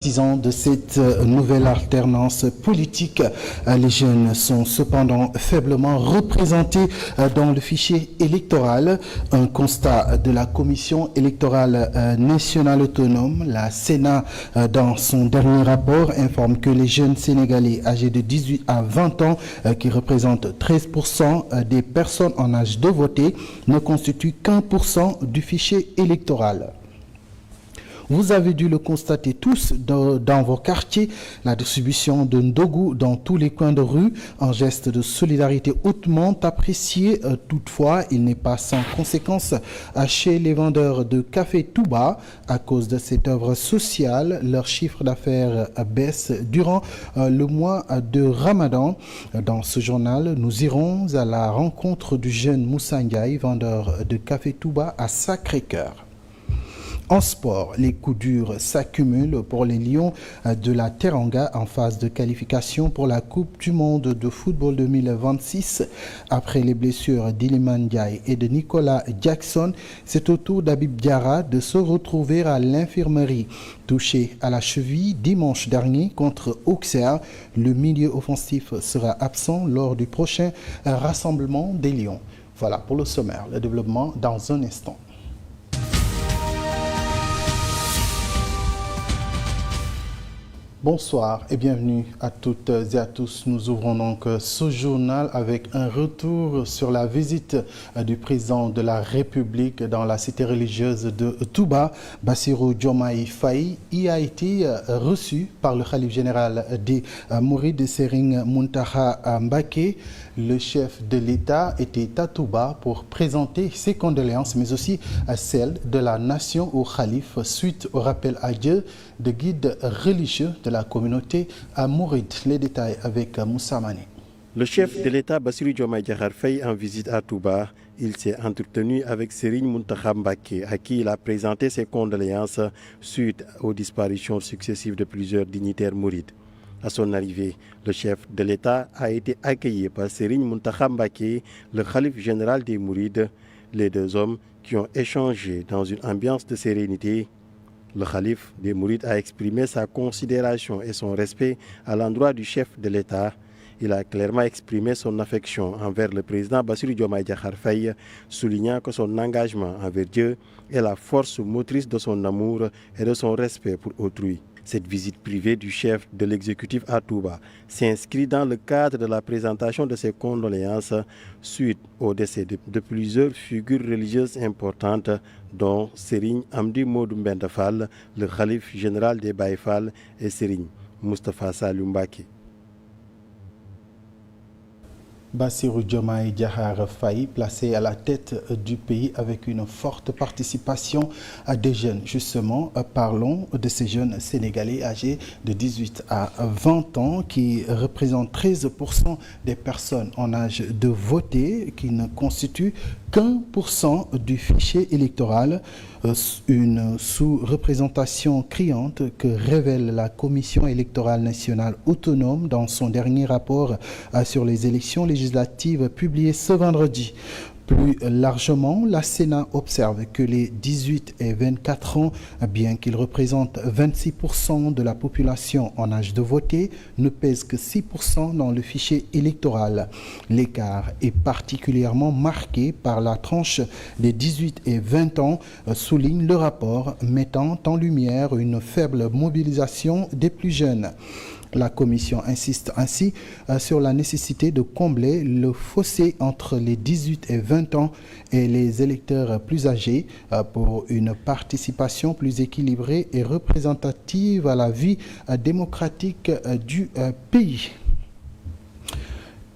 Partisans de cette nouvelle alternance politique, les jeunes sont cependant faiblement représentés dans le fichier électoral. Un constat de la Commission électorale nationale autonome, la Sénat, dans son dernier rapport, informe que les jeunes Sénégalais âgés de 18 à 20 ans, qui représentent 13% des personnes en âge de voter, ne constituent qu'1% du fichier électoral. Vous avez dû le constater tous dans vos quartiers, la distribution de ndogu dans tous les coins de rue, un geste de solidarité hautement apprécié. Toutefois, il n'est pas sans conséquence chez les vendeurs de café Touba. À cause de cette œuvre sociale, leur chiffre d'affaires baisse durant le mois de Ramadan. Dans ce journal, nous irons à la rencontre du jeune Moussa Ndiaye, vendeur de café Touba à Sacré-Cœur. En sport, les coups durs s'accumulent pour les Lions de la Teranga en phase de qualification pour la Coupe du Monde de football 2026. Après les blessures d'Iliman Ndiaye et de Nicolas Jackson, c'est au tour d'Habib Diarra de se retrouver à l'infirmerie. Touché à la cheville dimanche dernier contre Auxerre, le milieu offensif sera absent lors du prochain rassemblement des Lions. Voilà pour le sommaire. Le développement dans un instant. Bonsoir et bienvenue à toutes et à tous. Nous ouvrons donc ce journal avec un retour sur la visite du président de la République dans la cité religieuse de Touba. Bassirou Diomaye Faye y a été reçu par le khalife général des Mourides, Serigne Mountakha Mbacké. Le chef de l'État était à Touba pour présenter ses condoléances, mais aussi celles de la nation au khalife suite au rappel à Dieu de guides religieux de la communauté à Mouride. Les détails avec Moussa Mané. Le chef de l'État, Bassirou Diomaye Diakhar Faye, en visite à Touba, il s'est entretenu avec Serigne Mountakha Mbacké, à qui il a présenté ses condoléances suite aux disparitions successives de plusieurs dignitaires mourides. À son arrivée, le chef de l'État a été accueilli par Serigne Mountakha Mbacké, le khalife général des Mourides, les deux hommes qui ont échangé dans une ambiance de sérénité. Le khalife des Mourides a exprimé sa considération et son respect à l'endroit du chef de l'État. Il a clairement exprimé son affection envers le président Bassirou Diomaye Diakhar Faye, soulignant que son engagement envers Dieu est la force motrice de son amour et de son respect pour autrui. Cette visite privée du chef de l'exécutif à Touba s'inscrit dans le cadre de la présentation de ses condoléances suite au décès de plusieurs figures religieuses importantes, dont Serigne Amdi Modou Mbenda Fall, le khalife général des Baye Fall, et Serigne Moustapha Saliou Mbacké. Bassirou Diomaye Diakhar Faye, placé à la tête du pays avec une forte participation des jeunes. Justement, parlons de ces jeunes Sénégalais âgés de 18 à 20 ans qui représentent 13% des personnes en âge de voter, qui ne constituent qu'1% du fichier électoral. Une sous-représentation criante que révèle la Commission électorale nationale autonome dans son dernier rapport sur les élections législatives publié ce vendredi. Plus largement, la Sénat observe que les 18 et 24 ans, bien qu'ils représentent 26% de la population en âge de voter, ne pèsent que 6% dans le fichier électoral. L'écart est particulièrement marqué par la tranche des 18 et 20 ans, souligne le rapport, mettant en lumière une faible mobilisation des plus jeunes. La Commission insiste ainsi sur la nécessité de combler le fossé entre les 18 et 20 ans et les électeurs plus âgés pour une participation plus équilibrée et représentative à la vie démocratique du pays.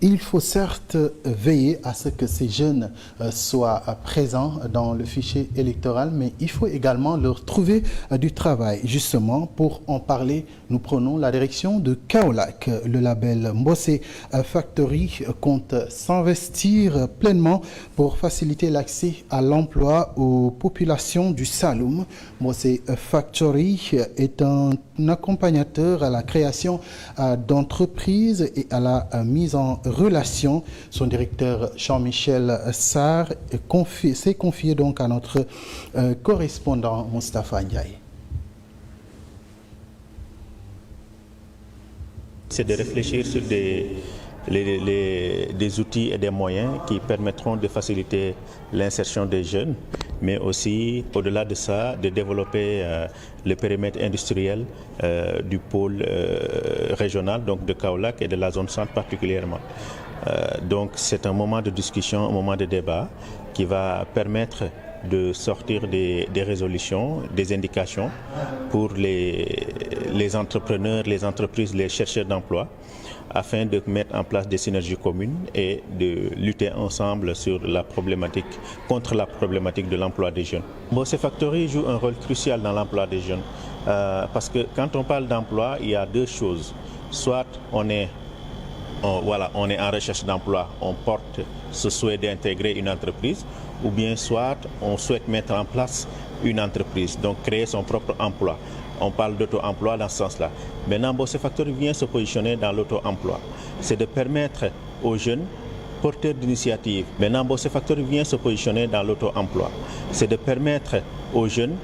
Il faut certes veiller à ce que ces jeunes soient présents dans le fichier électoral, mais il faut également leur trouver du travail. Justement, pour en parler, nous prenons la direction de Kaolack. Le label Mbossé Factory compte s'investir pleinement pour faciliter l'accès à l'emploi aux populations du Saloum. Mbossé Factory est un accompagnateur à la création d'entreprises et à la mise en relation. Son directeur Jean-Michel Sarr s'est confié donc à notre correspondant Moustapha Ndiaye. C'est de réfléchir sur des outils et des moyens qui permettront de faciliter l'insertion des jeunes, mais aussi, au-delà de ça, de développer le périmètre industriel du pôle régional, donc de Kaolack et de la zone centre particulièrement. Donc c'est un moment de discussion, un moment de débat qui va permettre de sortir des résolutions, des indications pour les entrepreneurs, les entreprises, les chercheurs d'emploi, afin de mettre en place des synergies communes et de lutter ensemble contre la problématique de l'emploi des jeunes. Bossé Factory joue un rôle crucial dans l'emploi des jeunes parce que quand on parle d'emploi, il y a deux choses. Soit on est en recherche d'emploi, on porte ce souhait d'intégrer une entreprise, ou bien soit on souhaite mettre en place une entreprise, donc créer son propre emploi. On parle d'auto-emploi dans ce sens-là. Maintenant, Bossé Factory vient se positionner dans l'auto-emploi. C'est de permettre aux jeunes porteurs d'initiative. Maintenant, Bossé Factory vient se positionner dans l'auto-emploi. C'est de permettre aux jeunes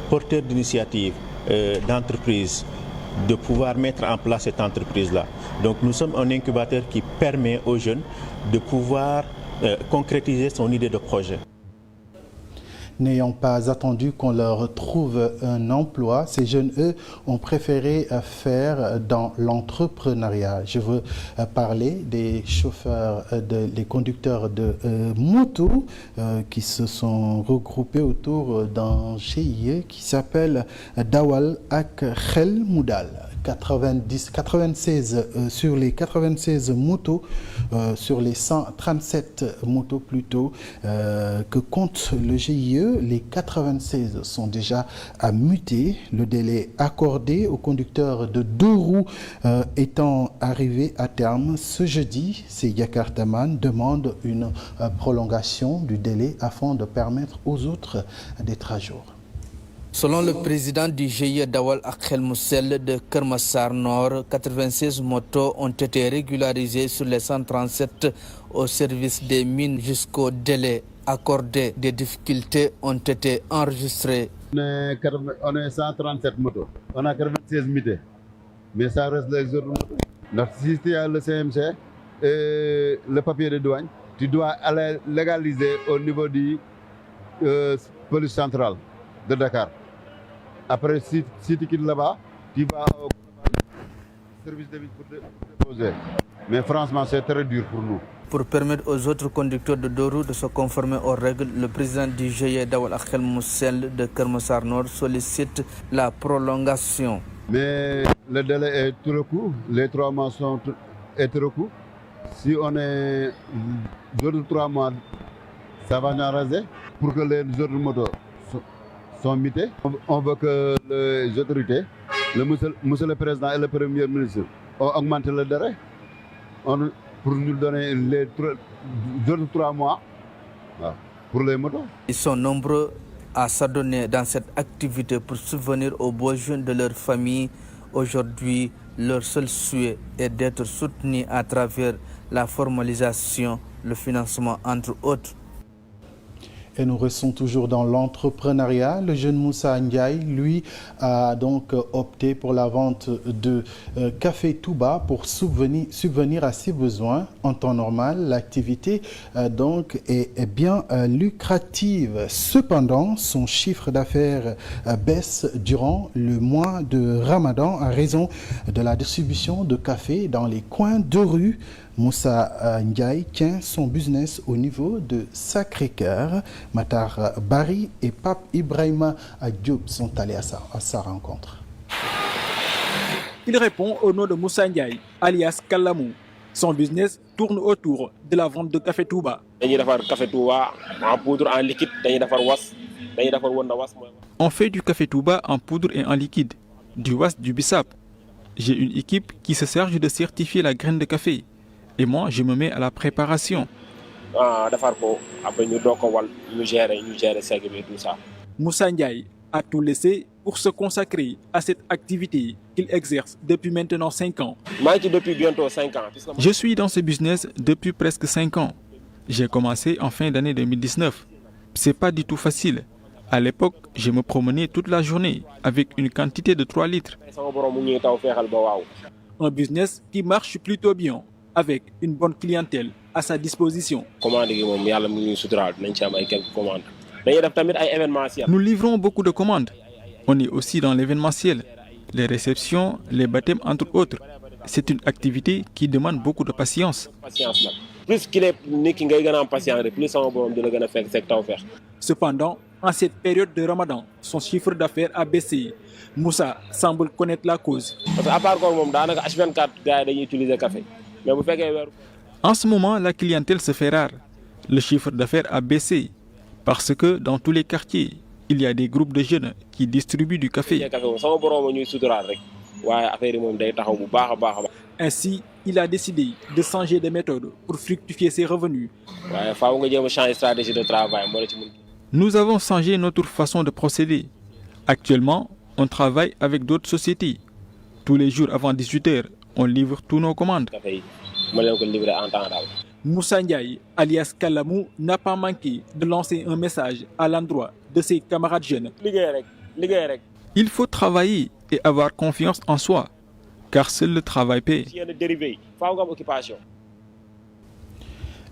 porteurs d'initiative, d'entreprises, de pouvoir mettre en place cette entreprise-là. Donc nous sommes un incubateur qui permet aux jeunes de pouvoir concrétiser son idée de projet. N'ayant pas attendu qu'on leur trouve un emploi, ces jeunes, eux, ont préféré faire dans l'entrepreneuriat. Je veux parler des chauffeurs, des conducteurs de moto qui se sont regroupés autour d'un GIE qui s'appelle Dawal ak Xel Moudal. 96 sur les 96 motos, sur les 137 motos plutôt que compte le GIE, les 96 sont déjà à muter. Le délai accordé aux conducteurs de deux roues étant arrivé à terme ce jeudi, ces Yakartaman demandent une prolongation du délai afin de permettre aux autres d'être à jour. Selon le président du GIE Dawal ak Xel Moussel de Keur Massar Nord, 96 motos ont été régularisées sur les 137 au service des mines jusqu'au délai accordé. Des difficultés ont été enregistrées. On est 137 motos, on a 96 mités, mais ça reste les autres motos. Si tu as le CMC et le papier de douane, tu dois aller légaliser au niveau du police centrale de Dakar. Après, si tu quittes là-bas, tu vas au service de vie pour déposer. Mais franchement, c'est très dur pour nous. Pour permettre aux autres conducteurs de deux roues de se conformer aux règles, le président du GIE Dawal ak Xel Moussel de Keur Massar Nord sollicite la prolongation. Mais le délai est trop court, les 3 mois sont trop courts. Si on est 2 ou 3 mois, ça va nous raser pour que les autres motos sont mités. On veut que les autorités, monsieur le président et le premier ministre, ont augmenté le délai pour nous donner les 2 ou 3 mois pour les motos. Ils sont nombreux à s'adonner dans cette activité pour subvenir aux besoins de leur famille. Aujourd'hui, leur seul souhait est d'être soutenus à travers la formalisation, le financement, entre autres. Et nous restons toujours dans l'entrepreneuriat. Le jeune Moussa Ndiaye, lui, a donc opté pour la vente de café Touba pour subvenir à ses besoins. En temps normal, l'activité donc est bien lucrative. Cependant, son chiffre d'affaires baisse durant le mois de Ramadan à raison de la distribution de café dans les coins de rue. Moussa Ndiaye tient son business au niveau de Sacré-Cœur. Matar Bari et Pape Ibrahima Diop sont allés à sa rencontre. Il répond au nom de Moussa Ndiaye, alias Kalamou. Son business tourne autour de la vente de café Touba. En poudre, en liquide, on fait du café Touba en poudre et en liquide, du was, du bissap. J'ai une équipe qui se charge de certifier la graine de café. Et moi, je me mets à la préparation. Moussa Ndiaye a tout laissé pour se consacrer à cette activité qu'il exerce depuis maintenant 5 ans. Depuis bientôt 5 ans. Je suis dans ce business depuis presque 5 ans. J'ai commencé en fin d'année 2019. C'est pas du tout facile. À l'époque, je me promenais toute la journée avec une quantité de 3 litres. Un business qui marche plutôt bien, avec une bonne clientèle à sa disposition. Nous livrons beaucoup de commandes. On est aussi dans l'événementiel, les réceptions, les baptêmes entre autres. C'est une activité qui demande beaucoup de patience. Cependant, en cette période de Ramadan, son chiffre d'affaires a baissé. Moussa semble connaître la cause. En ce moment, la clientèle se fait rare. Le chiffre d'affaires a baissé parce que dans tous les quartiers, il y a des groupes de jeunes qui distribuent du café. Ainsi, il a décidé de changer de méthode pour fructifier ses revenus. Nous avons changé notre façon de procéder. Actuellement, on travaille avec d'autres sociétés. Tous les jours avant 18h, on livre tous nos commandes. Moussa Ndiaye, alias Kalamou, n'a pas manqué de lancer un message à l'endroit de ses camarades jeunes. Il faut travailler et avoir confiance en soi, car seul le travail paie.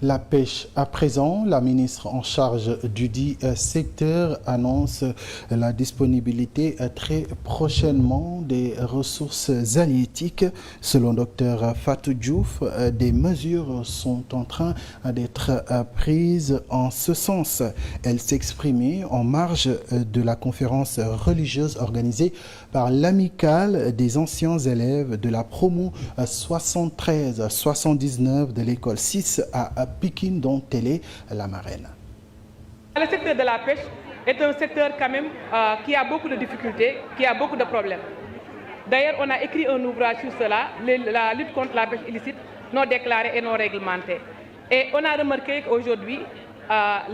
La pêche à présent, la ministre en charge du dit secteur annonce la disponibilité très prochainement des ressources halieutiques. Selon Dr Fatou Diouf, des mesures sont en train d'être prises en ce sens. Elle s'exprimait en marge de la conférence religieuse organisée par l'amicale des anciens élèves de la promo 73-79 de l'école 6 à Pikine, dont elle est la marraine. Le secteur de la pêche est un secteur quand même qui a beaucoup de difficultés, qui a beaucoup de problèmes. D'ailleurs, on a écrit un ouvrage sur cela, la lutte contre la pêche illicite, non déclarée et non réglementée. Et on a remarqué qu'aujourd'hui,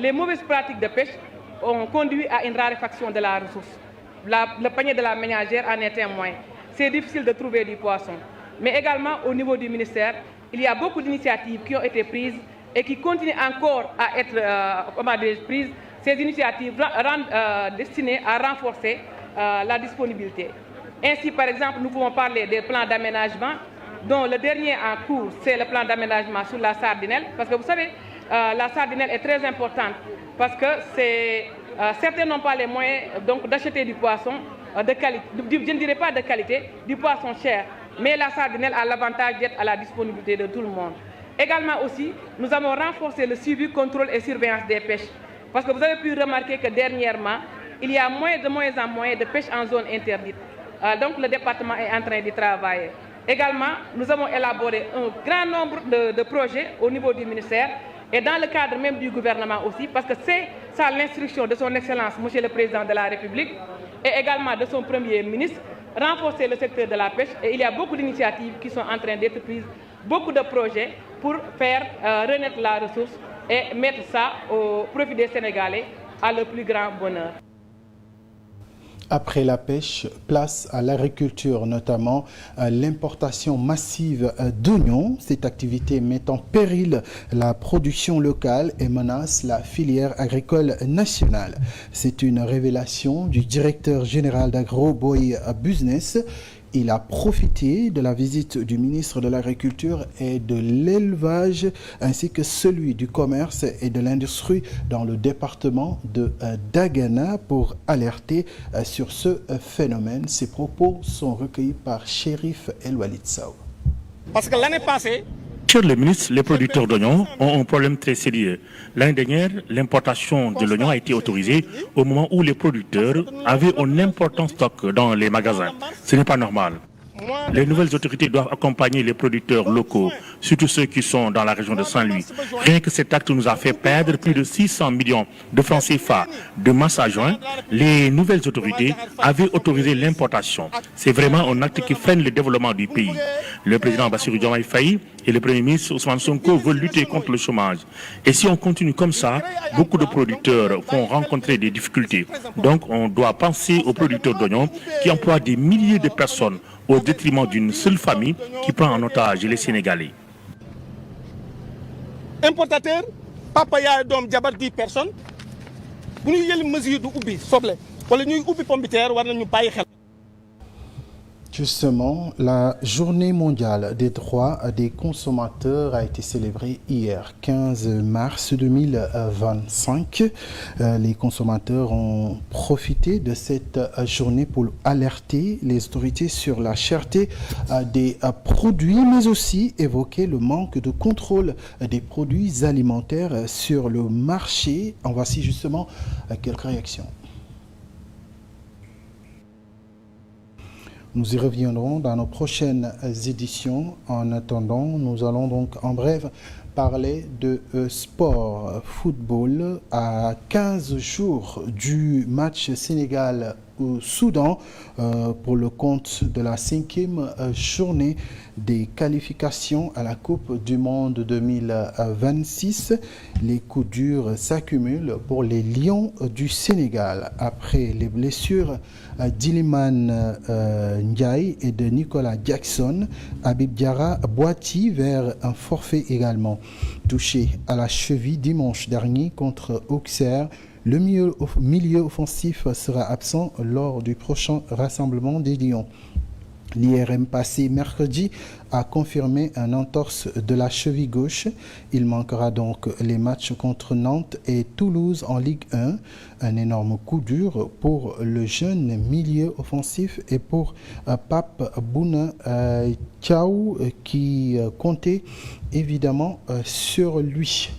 les mauvaises pratiques de pêche ont conduit à une raréfaction de la ressource. Le panier de la ménagère en est témoin. C'est difficile de trouver du poisson. Mais également au niveau du ministère, il y a beaucoup d'initiatives qui ont été prises et qui continuent encore à être prises. Ces initiatives destinées à renforcer la disponibilité. Ainsi, par exemple, nous pouvons parler des plans d'aménagement, dont le dernier en cours, c'est le plan d'aménagement sur la Sardinelle. Parce que vous savez, la Sardinelle est très importante parce que certains n'ont pas les moyens d'acheter du poisson de qualité, je ne dirais pas de qualité, du poisson cher. Mais la Sardinelle a l'avantage d'être à la disponibilité de tout le monde. Également aussi, nous avons renforcé le suivi, contrôle et surveillance des pêches. Parce que vous avez pu remarquer que dernièrement, il y a de moins en moins de pêche en zone interdite. Donc le département est en train d'y travailler. Également, nous avons élaboré un grand nombre de projets au niveau du ministère et dans le cadre même du gouvernement aussi, parce que c'est ça l'instruction de son Excellence, Monsieur le Président de la République, et également de son Premier ministre, renforcer le secteur de la pêche. Et il y a beaucoup d'initiatives qui sont en train d'être prises, beaucoup de projets pour faire renaître la ressource et mettre ça au profit des Sénégalais à le plus grand bonheur. Après la pêche, place à l'agriculture, notamment l'importation massive d'oignons. Cette activité met en péril la production locale et menace la filière agricole nationale. C'est une révélation du directeur général d'Agroboy Business. Il a profité de la visite du ministre de l'Agriculture et de l'Élevage ainsi que celui du Commerce et de l'Industrie dans le département de Dagana pour alerter sur ce phénomène. Ces propos sont recueillis par Chérif El Walid Sow. Parce que l'année passée, Monsieur le ministre, les producteurs d'oignons ont un problème très sérieux. L'année dernière, l'importation de l'oignon a été autorisée au moment où les producteurs avaient un important stock dans les magasins. Ce n'est pas normal. Les nouvelles autorités doivent accompagner les producteurs locaux, surtout ceux qui sont dans la région de Saint-Louis. Rien que cet acte nous a fait perdre plus de 600 millions de francs CFA. De mars à juin, les nouvelles autorités avaient autorisé l'importation. C'est vraiment un acte qui freine le développement du pays. Le président Bassirou Diomaye Faye et le premier ministre Ousmane Sonko veulent lutter contre le chômage. Et si on continue comme ça, beaucoup de producteurs vont rencontrer des difficultés. Donc on doit penser aux producteurs d'oignons qui emploient des milliers de personnes au détriment d'une seule famille qui prend en otage les Sénégalais. Importateur, papa yaay doom jabar 10 personnes, bu ñu yël mesure du ubbi soble wala ñuy ubbi pomme de terre war nañu bàyyi xel. Justement, la journée mondiale des droits des consommateurs a été célébrée hier, 15 mars 2025. Les consommateurs ont profité de cette journée pour alerter les autorités sur la cherté des produits, mais aussi évoquer le manque de contrôle des produits alimentaires sur le marché. En voici justement quelques réactions. Nous y reviendrons dans nos prochaines éditions. En attendant, nous allons donc en bref parler de sport, football. À 15 jours du match Sénégal au Soudan pour le compte de la 5e journée des qualifications à la Coupe du Monde 2026. Les coups durs s'accumulent pour les Lions du Sénégal. Après les blessures d'Iliman Ndiaye et de Nicolas Jackson, Habib Diarra boitit vers un forfait également. Touché à la cheville dimanche dernier contre Auxerre, le milieu offensif sera absent lors du prochain rassemblement des Lions. L'IRM passé mercredi a confirmé un entorse de la cheville gauche. Il manquera donc les matchs contre Nantes et Toulouse en Ligue 1. Un énorme coup dur pour le jeune milieu offensif et pour Pape Bouna Thiaw qui comptait évidemment sur lui.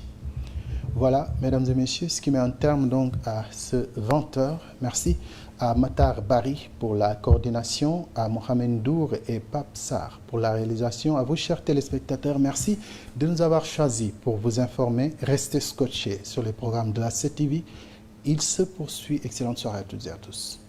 Voilà, mesdames et messieurs, ce qui met un terme donc à ce 20h. Merci à Matar Bari pour la coordination, à Mohamed Dour et Pape Sarr pour la réalisation. À vous, chers téléspectateurs, merci de nous avoir choisis pour vous informer. Restez scotchés sur les programmes de la 7TV. Il se poursuit. Excellente soirée à toutes et à tous.